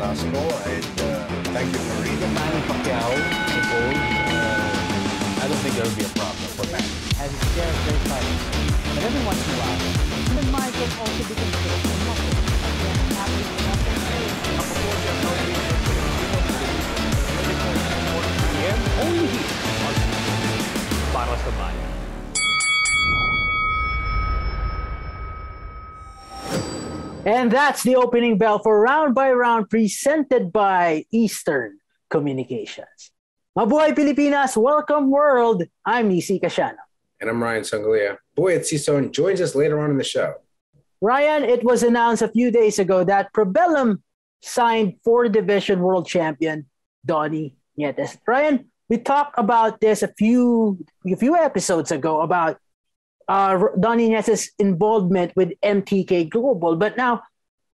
possible. And thank you for reading. Manny Pacquiao, the gold, I don't think there'll be a problem for Manny. Has his share of great fights. But every once in a while, human mind can also be controlled and muscle. Again, happens to Only here on Para sa Bayan. And that's the opening bell for Round by Round presented by Eastern Communications. Mabuhay Pilipinas, welcome world. I'm Nisi Casiano. And I'm Ryan Sangalia. Boyet Sun joins us later on in the show. Ryan, it was announced a few days ago that Probellum signed 4-division world champion Donnie Niemann. Ryan, we talked about this a few episodes ago about Donnie Niemann's involvement with MTK Global, but now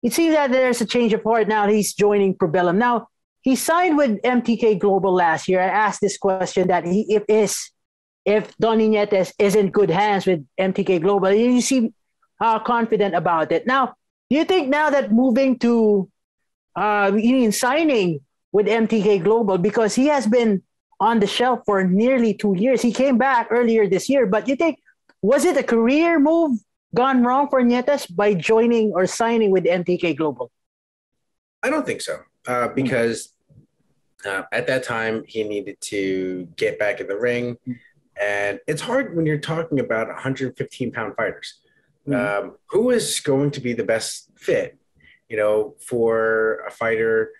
it seems that there's a change of heart. Now he's joining Probellum. Now he signed with MTK Global last year. I asked this question that if Donnie Niemann is in good hands with MTK Global, you seem confident about it. Now, do you think now that moving to signing with MTK Global, because he has been on the shelf for nearly 2 years, he came back earlier this year, but you think, was it a career move gone wrong for Nietes by joining or signing with MTK Global? I don't think so, because at that time he needed to get back in the ring, and it's hard when you're talking about 115-pound fighters. Who is going to be the best fit, for a fighter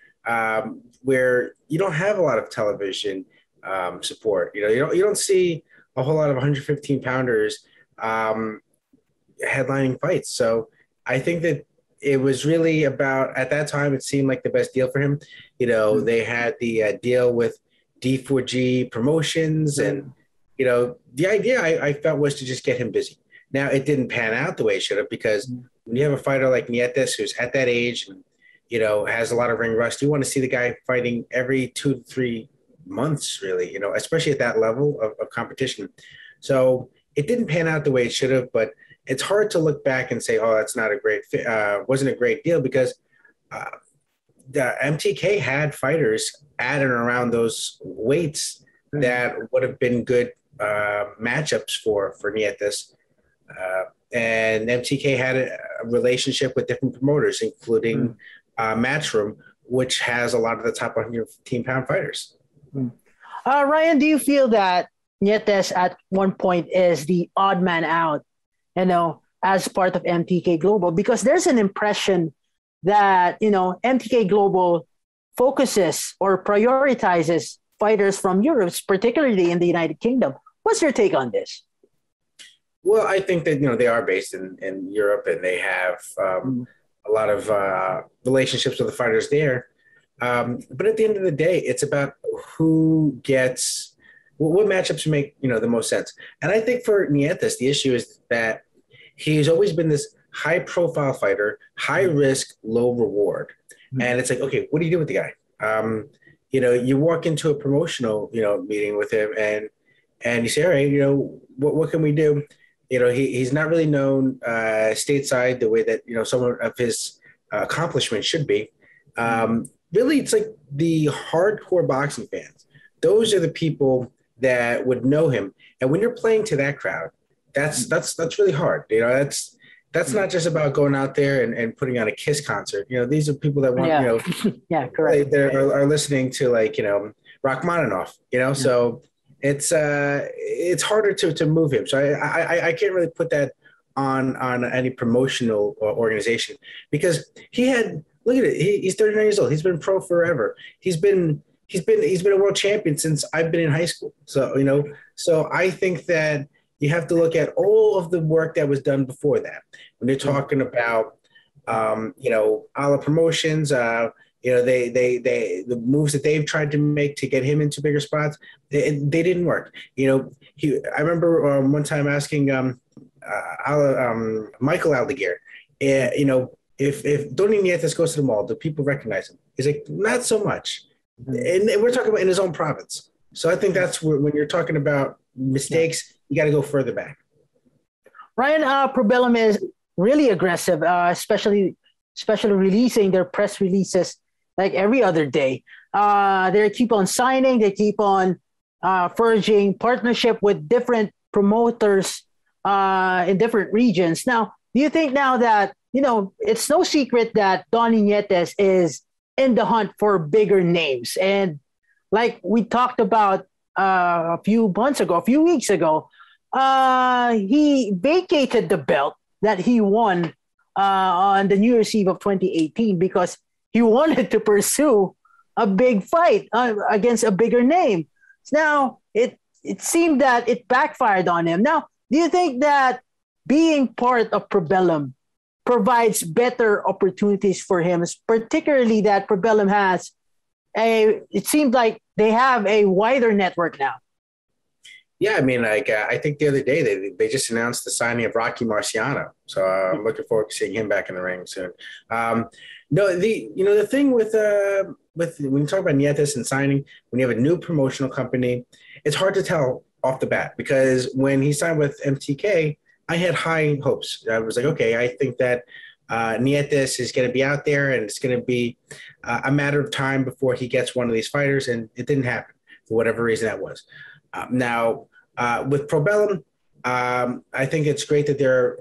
where you don't have a lot of television support? You don't see a whole lot of 115-pounders headlining fights. So I think that it was really about, at that time, it seemed like the best deal for him. They had the deal with D4G Promotions, and, the idea I felt was to just get him busy. Now, it didn't pan out the way it should have, because when you have a fighter like Nietes, who's at that age and, has a lot of ring rust, you want to see the guy fighting every 2 to 3 months, really, especially at that level of competition. So it didn't pan out the way it should have, but it's hard to look back and say, oh, that's not a great fit, wasn't a great deal, because the MTK had fighters at and around those weights that would have been good matchups for Nietes. And MTK had a relationship with different promoters, including Matchroom, which has a lot of the top 115-pound fighters. Ryan, do you feel that Nietes at one point is the odd man out, as part of MTK Global? Because there's an impression that, MTK Global focuses or prioritizes fighters from Europe, particularly in the United Kingdom. What's your take on this? Well, I think that, they are based in Europe, and they have a lot of relationships with the fighters there. But at the end of the day, it's about who gets what matchups make, the most sense. And I think for Nietes, the issue is that he's always been this high-profile fighter, high-risk, low-reward. And it's like, okay, what do you do with the guy? You walk into a promotional, meeting with him, and you say, all right, what can we do? He's not really known stateside the way that, someone of his accomplishments should be. Really, it's like the hardcore boxing fans. Those are the people that would know him. And when you're playing to that crowd, that's really hard. That's not just about going out there and putting on a Kiss concert. These are people that want, yeah, correct. They are listening to, like, Rachmaninoff, so it's harder to move him. So I can't really put that on any promotional organization, because look at it. He's 39 years old. He's been pro forever. He's been a world champion since I've been in high school. So, so I think that you have to look at all of the work that was done before that. When you're talking about, a la Promotions, the moves that they've tried to make to get him into bigger spots, they didn't work. I remember one time asking Michael Aldeguer, if Donnie Nietes goes to the mall, do people recognize him? He's like, not so much. And we're talking about in his own province. So I think that's where, when you're talking about mistakes, you got to go further back. Ryan, Probellum is really aggressive, especially releasing their press releases like every other day. They keep on signing. They keep on forging partnership with different promoters in different regions. Now, do you think now that, it's no secret that Donnie Nietes is in the hunt for bigger names? And like we talked about a few weeks ago, he vacated the belt that he won on the New Year's Eve of 2018 because he wanted to pursue a big fight against a bigger name. Now, it seemed that it backfired on him. Now, do you think that being part of Probellum provides better opportunities for him, particularly that Probellum has it seems like they have a wider network now? Yeah, I mean, like I think the other day they just announced the signing of Rocky Marciano, so I'm looking forward to seeing him back in the ring soon. No, the thing with when you talk about Nietes and signing, when you have a new promotional company, it's hard to tell off the bat because when he signed with MTK, I had high hopes. I was like, okay, I think that Nietes is going to be out there, and it's going to be a matter of time before he gets one of these fighters, and it didn't happen for whatever reason that was. Now, with Probellum, I think it's great that they're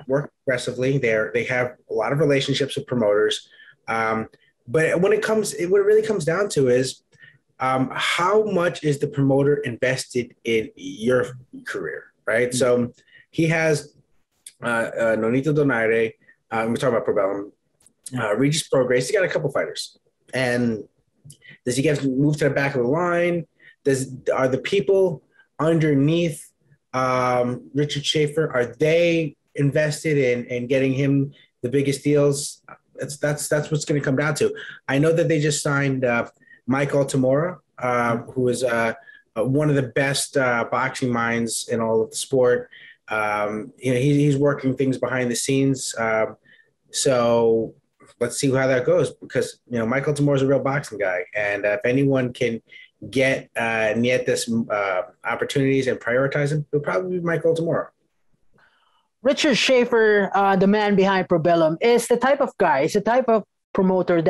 working aggressively. They have a lot of relationships with promoters. But what it really comes down to is how much is the promoter invested in your career, right? Mm-hmm. So he has Nonito Donaire. We're talking about Probellum. Regis Prograis. He's got a couple fighters. And does he get moved to the back of the line? Are the people underneath Richard Schaefer, are they invested in getting him the biggest deals? That's what's going to come down to. I know that they just signed Mike Altamora, who is one of the best boxing minds in all of the sport. He's working things behind the scenes. So let's see how that goes because, Mike Altamora is a real boxing guy. And if anyone can get Nietes opportunities and prioritize him, it'll probably be Mike Altamora. Richard Schaefer, the man behind Probellum, is the type of guy, is the type of promoter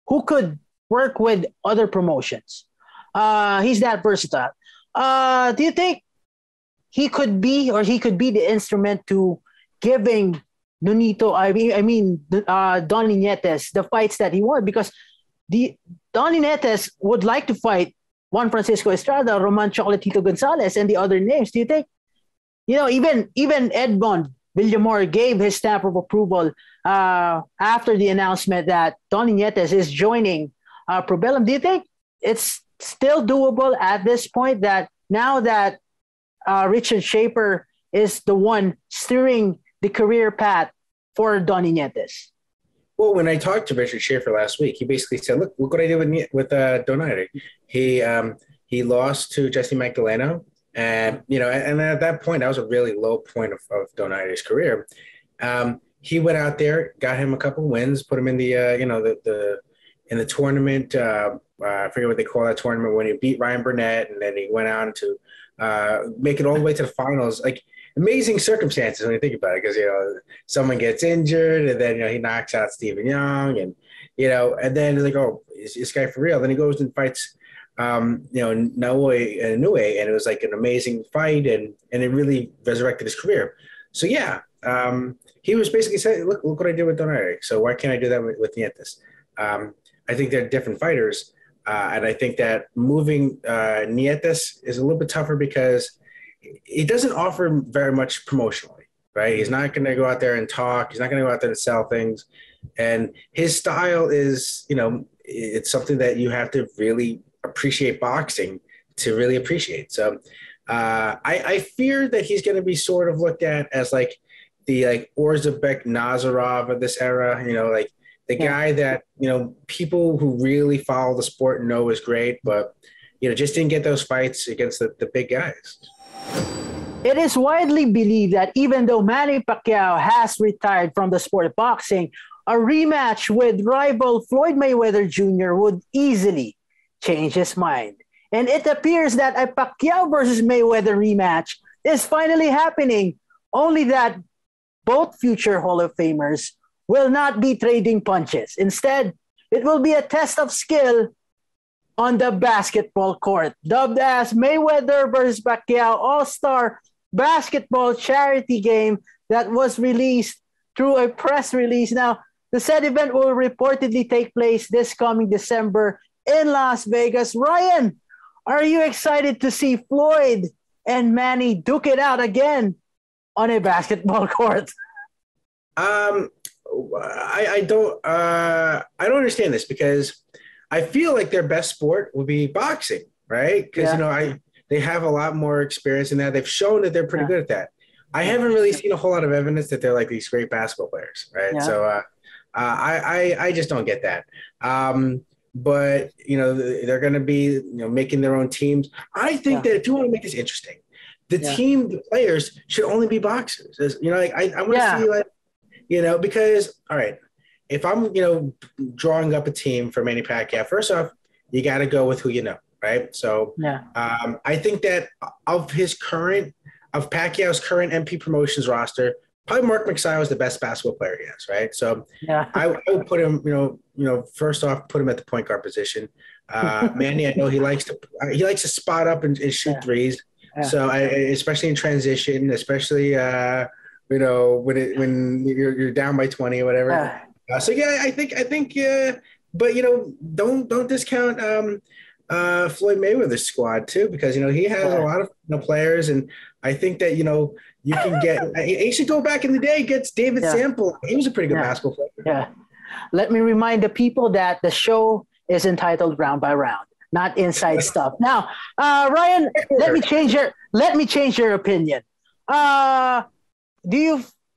who could work with other promotions. He's that versatile. Do you think he could be the instrument to giving Donnie Nietes the fights that he wanted? Because Donnie Nietes would like to fight Juan Francisco Estrada, Roman Chocolatito Gonzalez, and the other names. Do you think, even Edmond Villamor gave his stamp of approval after the announcement that Donnie Nietes is joining Probellum? Do you think it's still doable at this point that now that Richard Schaefer is the one steering the career path for Donnie Nietes? Well, when I talked to Richard Schaefer last week, he basically said, "Look what I did with Donaire. He lost to Jesse Magdaleno, and and at that point, that was a really low point of Donaire's career. He went out there, got him a couple wins, put him in the in the tournament. I forget what they call that tournament when he beat Ryan Burnett, and then he went on to make it all the way to the finals. Like." Amazing circumstances when you think about it, because someone gets injured, and then he knocks out Stephen Young, and and then it's like, oh, is this guy for real? Then he goes and fights, Naoya Inoue, and it was like an amazing fight, and it really resurrected his career. So yeah, he was basically saying, look what I did with Donaire. So why can't I do that with Nietes? I think they're different fighters, and I think that moving Nietes is a little bit tougher because he doesn't offer very much promotionally, right? He's not going to go out there and talk. He's not going to go out there and sell things. And his style is, it's something that you have to really appreciate boxing to really appreciate. So I fear that he's going to be sort of looked at as like the Orzabek Nazarov of this era, like the guy that, people who really follow the sport know is great, but, just didn't get those fights against the big guys. It is widely believed that even though Manny Pacquiao has retired from the sport of boxing, a rematch with rival Floyd Mayweather Jr. would easily change his mind. And it appears that a Pacquiao versus Mayweather rematch is finally happening, only that both future Hall of Famers will not be trading punches. Instead, It will be a test of skill on the basketball court. Dubbed as Mayweather versus Pacquiao All-Star Basketball Charity Game that was released through a press release. Now, the said event will reportedly take place this coming December in Las Vegas. Ryan, are you excited to see Floyd and Manny duke it out again on a basketball court? I don't understand this because I feel like their best sport would be boxing, right? Because they have a lot more experience in that. They've shown that they're pretty good at that. I haven't really seen a whole lot of evidence that they're like these great basketball players, right? Yeah. So I just don't get that. But they're going to be making their own teams. I think that if you want to make this interesting, the players should only be boxers. I want to see because all right, if I'm drawing up a team for Manny Pacquiao, first off, you got to go with who you know, right? So I think that of Pacquiao's current MP Promotions roster, probably Mark McSile is the best basketball player he has, right? So I would put him, first off, put him at the point guard position. Manny, I know he likes to spot up and shoot threes. Yeah. So especially in transition, especially when you're down by 20 or whatever. I think but don't discount Floyd Mayweather's squad too, because he has a lot of players, and I think that you can get. He should go back in the day, gets David Sample. He was a pretty good basketball player. Yeah. Let me remind the people that the show is entitled Round by Round, not Inside Stuff. Now, Ryan, let me change your opinion. Do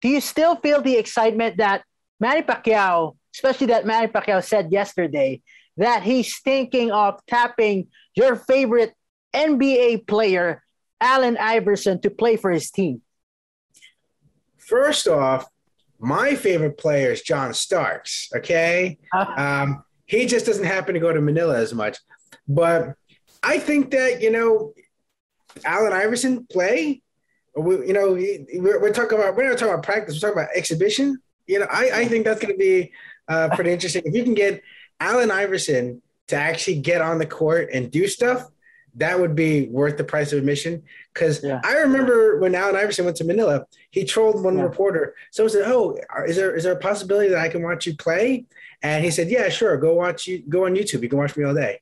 you still feel the excitement that Manny Pacquiao, especially that Manny Pacquiao said yesterday that he's thinking of tapping your favorite NBA player, Allen Iverson, to play for his team? First off, my favorite player is John Starks, okay? He just doesn't happen to go to Manila as much. But I think that, Allen Iverson play, we're not talking about practice, we're talking about exhibition. I think that's going to be pretty interesting. If you can get Allen Iverson to actually get on the court and do stuff, that would be worth the price of admission. Because I remember when Allen Iverson went to Manila, he trolled one reporter. Someone said, "Oh, is there a possibility that I can watch you play?" And he said, "Yeah, sure. Go on YouTube. You can watch me all day."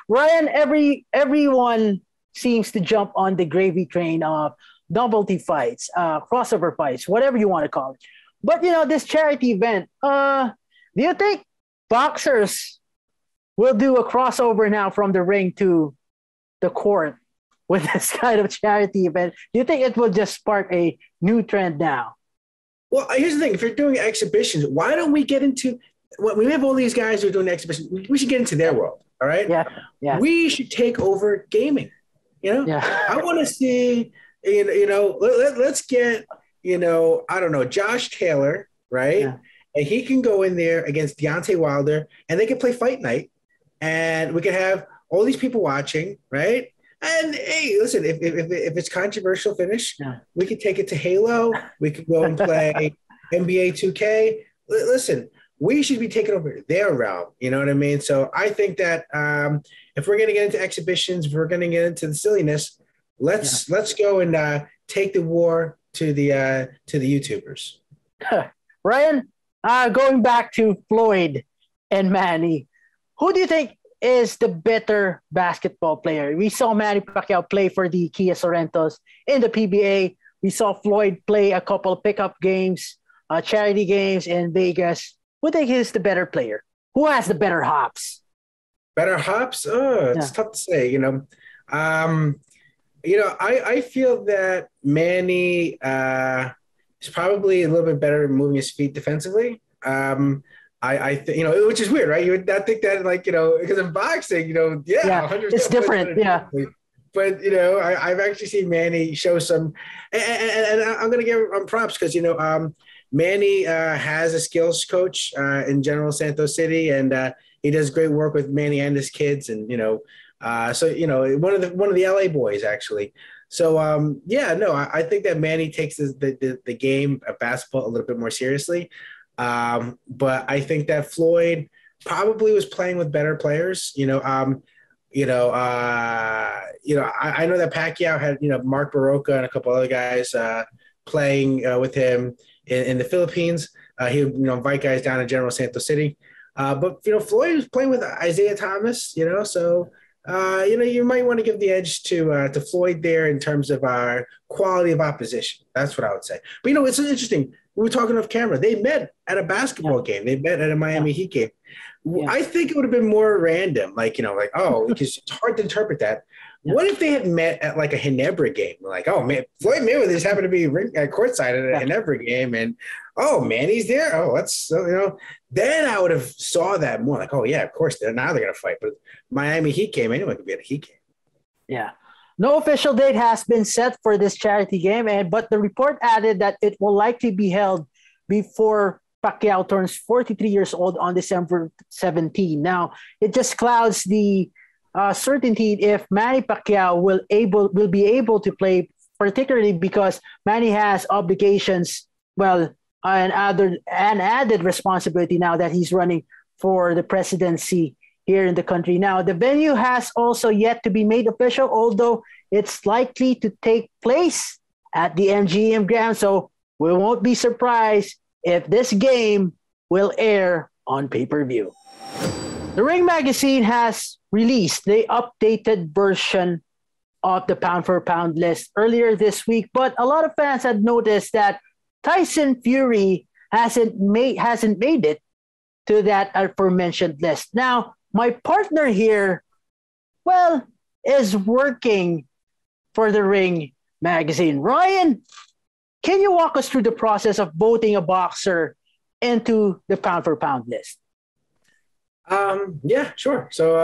Ryan, everyone seems to jump on the gravy train of novelty fights, crossover fights, whatever you want to call it. But this charity event, do you think boxers will do a crossover now from the ring to the court with this kind of charity event? Do you think it will just spark a new trend now? Well, here's the thing. If you're doing exhibitions, why don't we get into – we have all these guys who are doing exhibitions. We should get into their world, all right? Yeah. We should take over gaming, I want to see, let's get, I don't know, Josh Taylor, right? Yeah. And he can go in there against Deontay Wilder, and they can play Fight Night, and we can have all these people watching, right? And hey, listen, if it's controversial finish, we could take it to Halo. We could go and play NBA 2K. Listen, we should be taking over their realm. You know what I mean? So I think that if we're going to get into exhibitions, if we're going to get into the silliness, let's go and take the war to the YouTubers. Ryan, going back to Floyd and Manny, who do you think is the better basketball player? We saw Manny Pacquiao play for the Kia Sorrentos in the PBA. We saw Floyd play a couple of pickup games, charity games in Vegas. Who do you think is the better player? Who has the better hops? Better hops? Oh, it's tough to say. I feel that Manny is probably a little bit better at moving his feet defensively. I think, which is weird, right? You would not think that, because in boxing, it's different. Yeah. But, I've actually seen Manny show some, and I'm going to give him props because, Manny has a skills coach in General Santos City, and he does great work with Manny and his kids. And, one of the LA boys, actually. So, I think that Manny takes the game of basketball a little bit more seriously. But I think that Floyd probably was playing with better players. I know that Pacquiao had Mark Barroca and a couple other guys playing with him in the Philippines. He would invite guys down to General Santos City. But Floyd was playing with Isaiah Thomas. You might want to give the edge to Floyd there in terms of our quality of opposition. That's what I would say. But it's interesting. We were talking off camera. They met at a basketball game. They met at a Miami Heat game. Yeah. I think it would have been more random, because it's hard to interpret that. Yeah. What if they had met at like a Ginebra game? Like, oh man, Floyd Mayweather just happened to be courtside at a Ginebra game, and oh, Manny's there. Oh, that's Then I would have saw that more. Like, oh yeah, of course they're gonna fight. But Miami Heat game, anyone could be at a Heat game. Yeah. No official date has been set for this charity game, but the report added that it will likely be held before Pacquiao turns 43 years old on December 17. Now, it just clouds the certainty if Manny Pacquiao will be able to play, particularly because Manny has obligations, an added responsibility now that he's running for the presidency here in the country. Now, the venue has also yet to be made official, although it's likely to take place at the MGM ground, so we won't be surprised if this game will air on pay-per-view. The Ring magazine has released the updated version of the pound-for-pound list earlier this week, but a lot of fans had noticed that Tyson Fury hasn't made it to that aforementioned list. Now, my partner here, is working for the Ring magazine. Ryan, can you walk us through the process of voting a boxer into the pound-for-pound list? Yeah, sure. So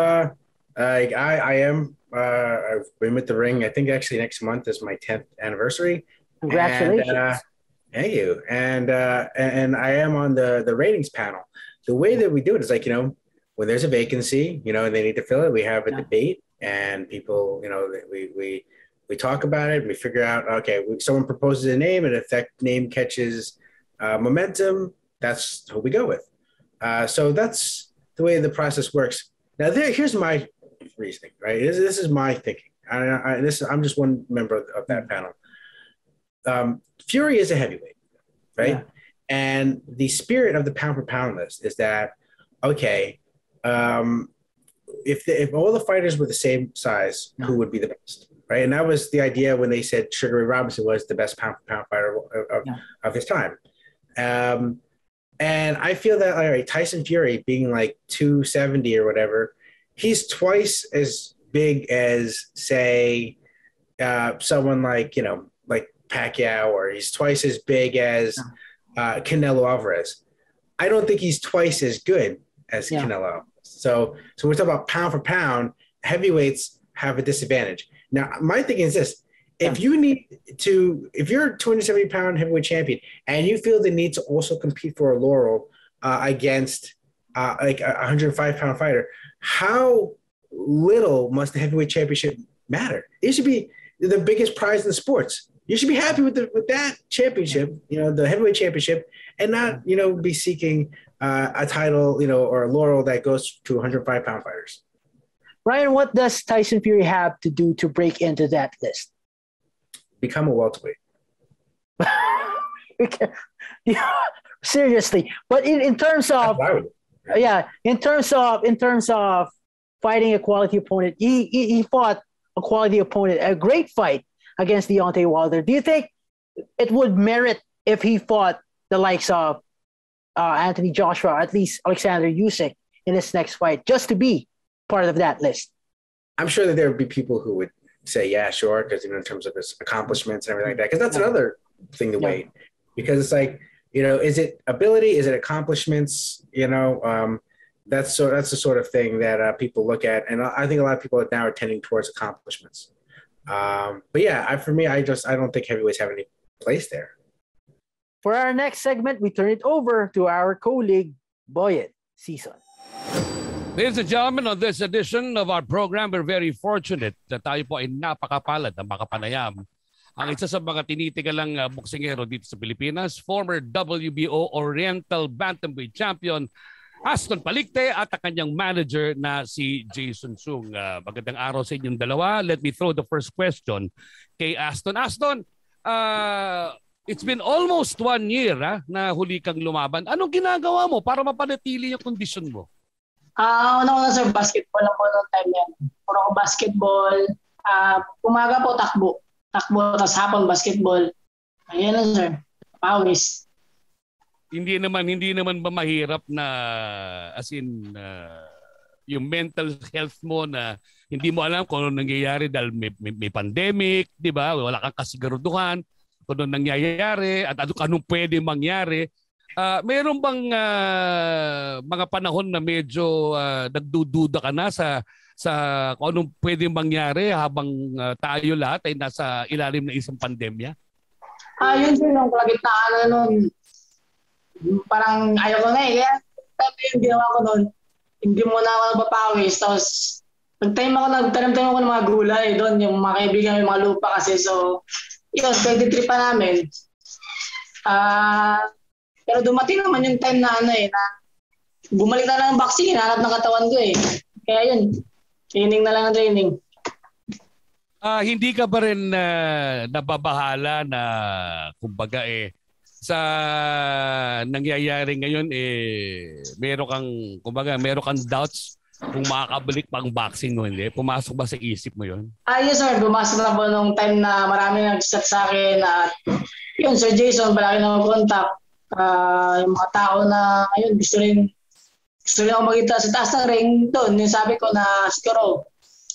I am. I've been with the Ring. I think actually next month is my 10th anniversary. Congratulations! And, thank you. And I am on the ratings panel. The way that we do it is when there's a vacancy, and they need to fill it, we have a debate, and people, we talk about it. And we figure out, okay, someone proposes a name, and if that name catches momentum, that's who we go with. So that's the way the process works. Now, here's my reasoning, right? This is my thinking. I'm just one member of that panel. Fury is a heavyweight, right? Yeah. And the spirit of the pound-for-pound list is that, okay, if all the fighters were the same size, who would be the best, right? And that was the idea when they said Sugar Ray Robinson was the best pound-for-pound fighter of his time. And I feel that, all right, Tyson Fury being like 270 or whatever, he's twice as big as, say, someone like Pacquiao, or he's twice as big as Canelo Alvarez. I don't think he's twice as good as Canelo Alvarez. So we're talking about pound for pound, heavyweights have a disadvantage. Now, my thinking is this. If you're a 270-pound heavyweight champion and you feel the need to also compete for a laurel against like a 105-pound fighter, how little must the heavyweight championship matter? It should be the biggest prize in sports. You should be happy with that championship, the heavyweight championship, and not, be seeking a title, or a laurel that goes to 105-pound fighters. Ryan, what does Tyson Fury have to do to break into that list? Become a welterweight. Seriously, but in terms of in terms of fighting a quality opponent, he fought a quality opponent, a great fight against Deontay Wilder. Do you think it would merit if he fought the likes of Anthony Joshua, at least Alexander Usyk, in his next fight, just to be part of that list? I'm sure that there would be people who would say, yeah, sure, because in terms of his accomplishments and everything like that, because that's another thing to weigh. Because it's like, is it ability? Is it accomplishments? That's the sort of thing that people look at, and I think a lot of people now are tending towards accomplishments. But yeah, for me, I don't think heavyweights have any place there. For our next segment, we turn it over to our colleague, Boyet Sun. Ladies and gentlemen, on this edition of our program, we're very fortunate that tayo po ay napakapalad na makapanayam ang isa sa mga tinitigalang boksingero dito sa Pilipinas, former WBO Oriental Bantamweight Champion Aston Palicte at ang kanyang manager na si Jason Sung. Magandang araw sa inyong dalawa. Let me throw the first question kay Aston. Aston, it's been almost 1 year na huli kang lumaban. Anong ginagawa mo para mapanatili yung kondisyon mo? Una sir, basketball lang po noong time yan. Puro ko basketball. Umaga po takbo, tapos hapon basketball. Ayan lang sir, pawis. Hindi naman ba mahirap na yung mental health mo na hindi mo alam kung ano nangyayari dahil may pandemic, di ba? Wala kang kasiguraduhan kung ano nangyayari at anong pwede mangyari. Mayroon bang mga panahon na medyo nagdududa ka na sa kung anong pwede mangyari habang tayo lahat ay nasa ilalim ng isang pandemya? Yun sir, nung kalagitnaan na nun, parang ayaw ko nga kaya yung ginawa ko nun, hindi mo na ako nagpapawis. Tapos nagtanim ako ng mga gulay doon, yung mga kaibigan, yung mga lupa kasi. So yun, 23 pa namin. Pero dumating naman yung time na na bumalik na lang ang boxing, hinahanap ng katawan ko Kaya yun, training na lang ang training. Hindi ka ba rin nababahala na kumbaga sa nangyayari ngayon meron kang doubts kung makakabalik pang boxing mo hindi? Pumasok ba sa isip mo yun? Yes sir, pumasok na po nung time na marami nag-chat sa akin at yun Sir Jason, palagi na mag-contact. Yung mga tao na ayun, gusto rin ako magkita sa taas ng ring doon. Yung sabi ko na siguro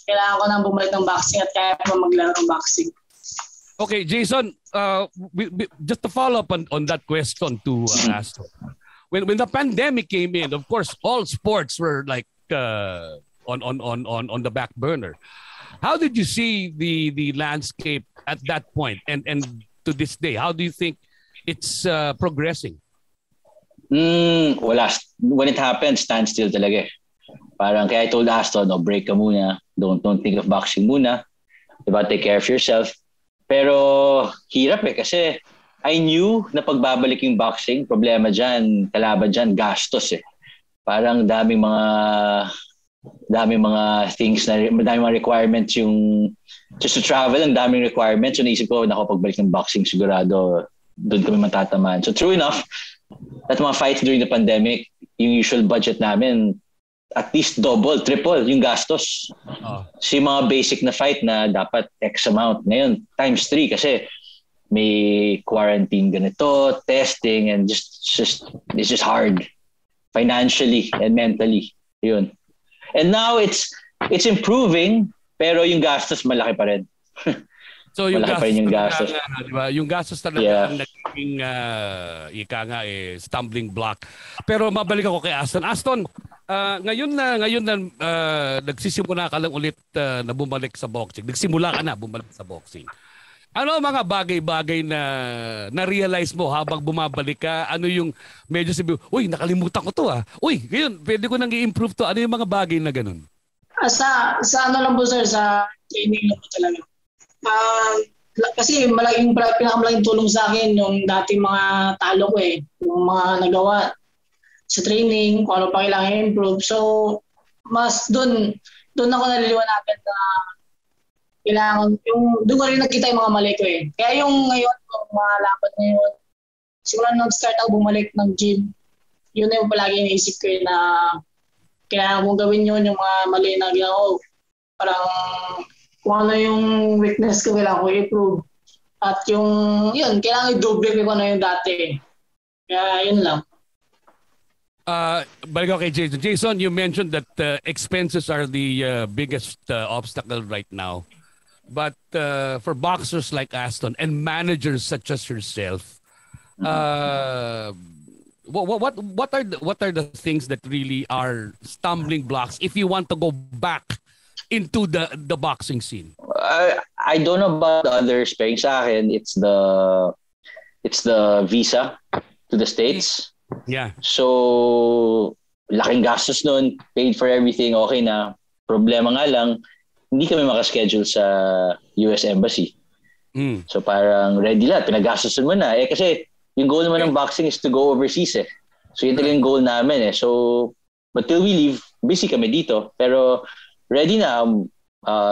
kailangan ko nang bumalik ng boxing at kaya ko maglaro ng boxing. Okay, Jason, just to follow up on that question to Aston. When the pandemic came in, of course, all sports were like on the back burner. How did you see the landscape at that point and to this day? How do you think it's progressing? Wala. When it happened, stand still talaga. Parang kaya I told Aston, break ka muna. Don't think of boxing muna. Diba? Take care of yourself. Pero hirap kasi I knew na pagbabalik yung boxing, problema dyan, kalaban dyan, gastos Parang daming mga things, daming mga requirements yung just to travel, ang daming requirements. So naisip ko, pagbalik ng boxing, sigurado doon kami matatamaan. So true enough, at mga fights during the pandemic, yung usual budget namin, at least double, triple yung gastos. So yung mga basic na fight na dapat X amount. Ngayon, times 3 kasi may quarantine ganito, testing, and it's just hard financially and mentally. Yun. And now it's improving, pero yung gastos malaki pa rin. So yung gastos, diba? Yung gastos talaga ang naging stumbling block. Pero mabalik ako kay Aston. Aston, ngayon na nagsisimula ka lang ulit na bumalik sa boxing. Nagsimula ka na bumalik sa boxing. Ano ang mga bagay-bagay na na-realize mo habang bumabalik ka? Ano yung medyo sabi, uy, nakalimutan ko to Uy, ngayon, pwede ko nang i-improve to. Ano yung mga bagay na ganun? Sa ano lang po sir, sa training lang po talaga. Kasi pinakamalaking tulong sa akin yung dating mga talo ko yung mga nagawa sa training, kung ano pa kailangan improve. So, mas doon ako naliliwanagan na kailangan, doon ko rin nakita yung mga mali ko Kaya yung ngayon, yung mga laban ngayon, siguro nung start ako bumalik ng gym, yun na yung palagi naisip ko na kailangan kong gawin yun, yung mga mali na ginawa. Parang kung ano yung weakness ko, kailangan ko i-improve. At yun, kailangan i-double ko ano yung dati. Kaya yun lang. Balik ako kay Jason. Jason, you mentioned that expenses are the biggest obstacle right now. But for boxers like Aston and managers such as yourself, what are the things that really are stumbling blocks if you want to go back into the boxing scene? I don't know about the others, pero sa akin, it's the visa to the States. Yeah. So, laking gastos nun, paid for everything, okay na. Problema nga lang, hindi kami makaschedule sa US Embassy. So parang ready lahat, pinagastusan mo na. Kasi yung goal naman ng boxing is to go overseas eh. So yun talaga yung goal namin eh. So, but till we leave, busy kami dito. Pero ready na,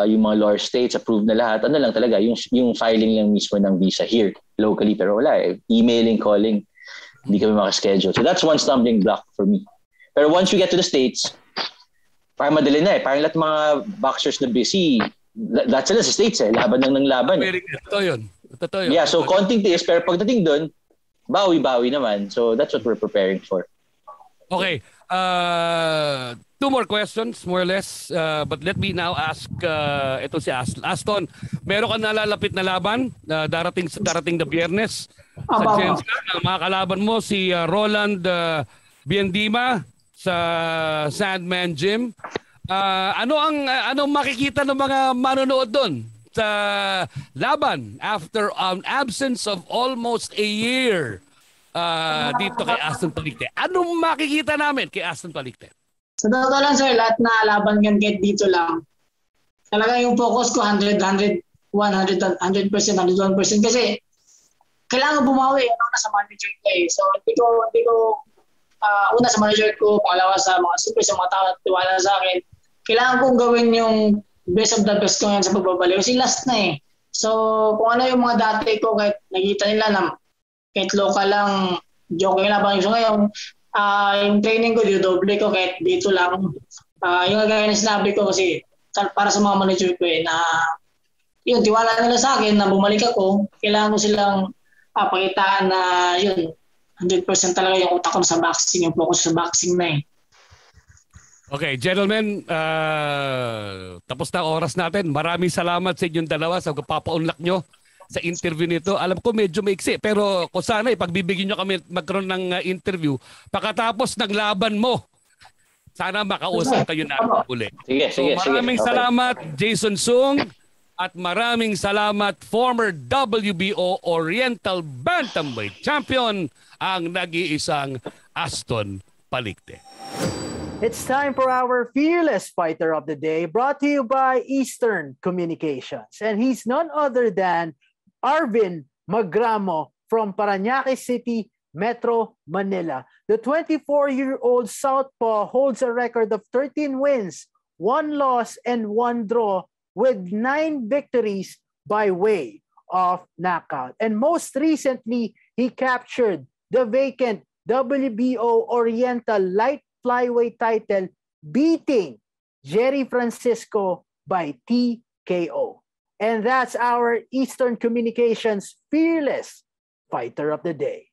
yung mga lower states, approved na lahat. Ano lang talaga, yung filing lang mismo ng visa here, locally. Pero wala eh. Emailing, calling, hindi kami makaschedule. So that's one stumbling block for me. Pero once we get to the States, parang madali na eh. Parang lahat mga boxers na busy, lahat sila sa States eh. Laban lang ng laban. Totoo yun. Yeah, so konting tiis, pero pagdating doon, bawi-bawi naman. So that's what we're preparing for. Okay. Two more questions, more or less. But let me now ask, ito si Aston, meron ka nalalapit na laban darating na Biyernes sa Jenska. Mga kalaban mo si Roland Biendima sa Sandman Gym. Anong makikita ng mga manonood doon sa laban after an absence of almost a year dito kay Aston Palicte? Anong makikita namin kay Aston Palicte? Sa totoo lang sir, lahat na laban kan get dito lang. Talaga yung focus ko 100%, 101% kasi kailangan bumawi yung nasa manager ko eh. So hindi ko una sa manager ko, pangalawa sa mga super sa mga tao at tiwala sa akin. Kailangan kong gawin yung best of the best ko yan sa pagbabalik. Kasi last na eh. So, kung ano yung mga dati ko, kahit nakita nila na kahit local lang, joke lang lang. So ngayon, yung training ko, doble ko kahit dito lang. Yung gaya na sinabi ko kasi para sa mga manager ko eh, na yun, tiwala nila sa akin na bumalik ako, kailangan ko silang pakitaan na yun, 100% talaga yung utak ko sa boxing, yung focus sa boxing na eh. Okay, gentlemen, tapos na oras natin. Maraming salamat sa inyong dalawa sa pagpapaunlak nyo sa interview nito. Alam ko medyo maiksi, pero kung sana pagbibigyan nyo kami magkaroon ng interview, pagkatapos ng laban mo, sana makausap kayo namin ulit. Sige. Maraming salamat, Jason Sung, at maraming salamat, former WBO Oriental Bantamweight Champion, ang nag-iisang Aston Palicte. It's time for our Fearless Fighter of the Day, brought to you by Eastern Communications. And he's none other than Arvin Magramo from Parañaque City, Metro Manila. The 24-year-old Southpaw holds a record of 13 wins, 1 loss, and 1 draw, with 9 victories by way of knockout. And most recently, he captured the vacant WBO Oriental Light Flyweight title, beating Jerry Francisco by TKO. And that's our Eastern Communications Fearless Fighter of the Day.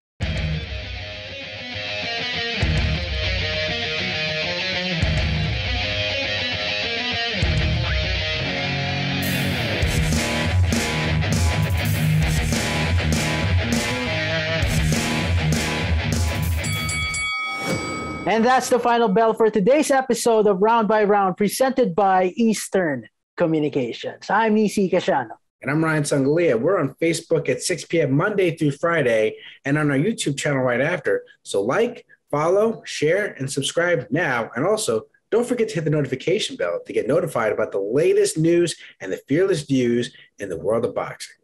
And that's the final bell for today's episode of Round by Round, presented by Eastern Communications. I'm Nisi Casiano. And I'm Ryan Sangalia. We're on Facebook at 6 p.m. Monday through Friday and on our YouTube channel right after. So like, follow, share, and subscribe now. And also, don't forget to hit the notification bell to get notified about the latest news and the fearless views in the world of boxing.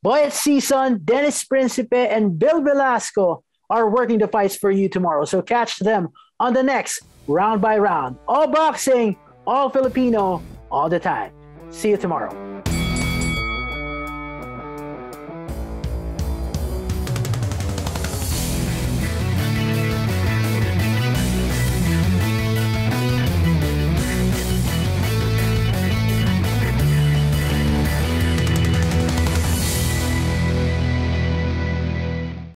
Boyet Sun, Dennis Principe, and Bill Velasco are working the fights for you tomorrow. So catch them on the next Round by Round. All boxing, all Filipino, all the time. See you tomorrow.